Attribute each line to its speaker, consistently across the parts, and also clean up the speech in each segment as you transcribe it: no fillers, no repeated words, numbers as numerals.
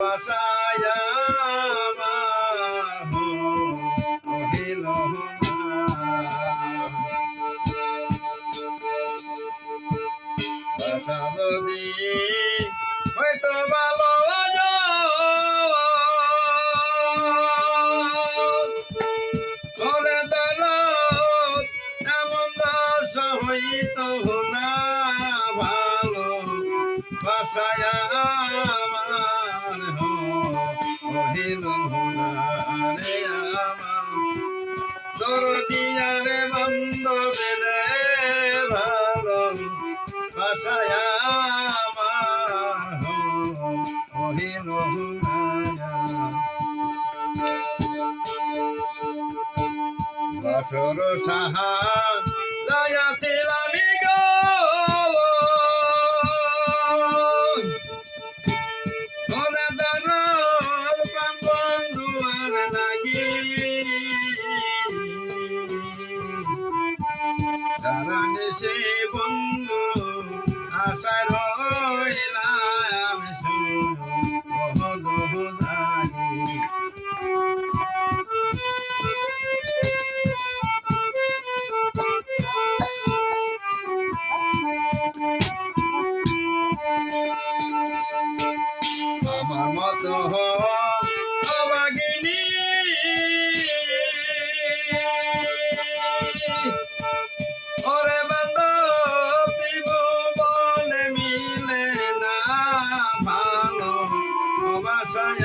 Speaker 1: বাসায় আমার রহিল না। বাসা যদি হয়তো ভালো করে দরদ এমন দশ হইত না ভালো বাসায় আমার রহিল না রে আমার দরদিয়ারে বান্ধবে রে ভালো বাসায় আমার রহিল না। বাসর সাহা যাইয়াছিলাম গো ওরে দারুর প্রাণ বন্ধু আর লাগি সারা দেশে বন্ধু আশায় রইলাম শুধু জাগি। আমার মতো অবাগিনী ওরে বান্ধব জীবনে মিলে না ভালো বাসায়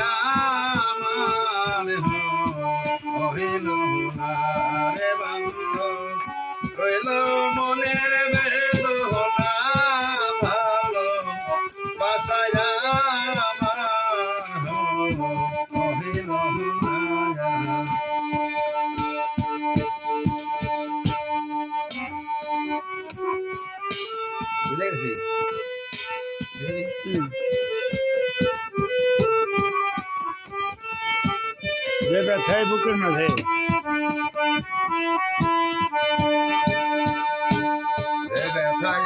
Speaker 1: আমার হইল না রে বান্ধব রইল মনের বেদনা ভালো বাসায় বুঝে গেছি
Speaker 2: যে ব্যথায় বুকের মাঝে
Speaker 1: ব্যথায়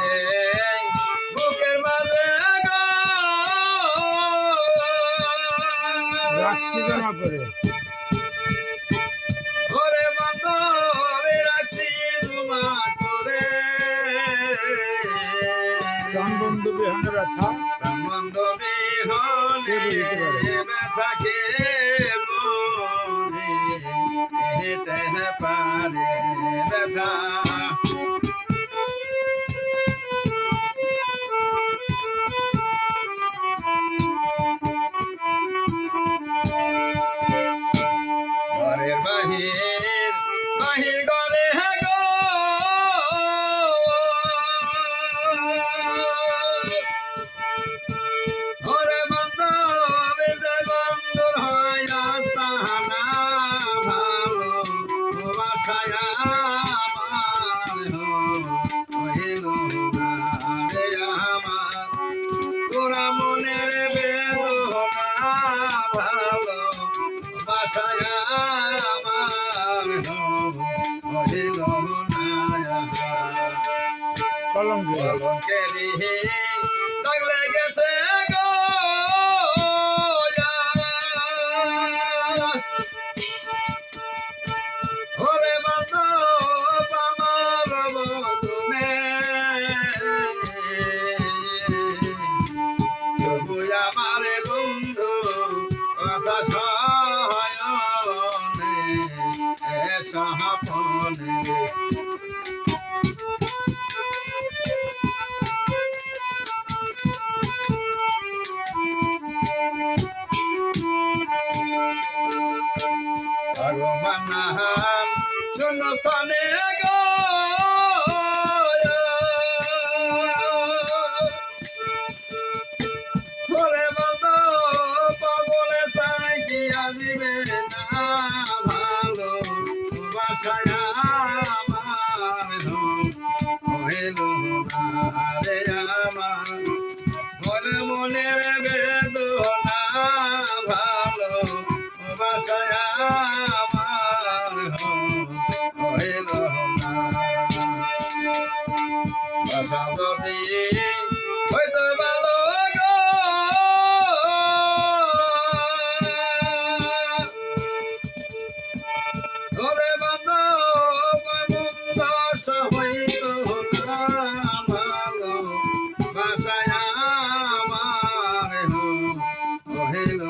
Speaker 1: বুকের মাঝে
Speaker 2: রাখছি জমা করে
Speaker 1: ঘরে বান্ধবে রাখছি জমা করে
Speaker 2: প্রাণ বন্ধু বিহান ব্যথা
Speaker 1: বান্ধবী হলে ব্যথাকে বুঝিতে পারে ব্যথা ঘরের বাহির বাহির ঘরে গো ঘরে বান্ধবে যে বন্ধুর হয় আস্তানা ভালো বাসায় আমার হইল না রে আমার তোরা মনের বেদনা ভালো বাসায় আমার হইল না। কলঙ্কেরি দাগ লেগেছে গো ওরে বান্ধব আমার বদনে তবু আমার বন্ধু কথা সহায়নে সহাপনে ভগবান শূন্যস্থানে গো ওরে বান্ধব পাগলে চাই কি আসবে না ভালো বাসায় হইতো না ভালো বাসায় আমার হইল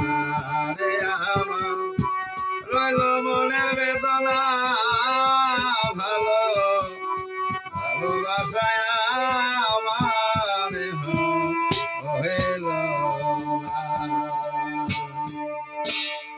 Speaker 1: না রে আমার রইল মনের বেদনা ভালো ভালোবাসায়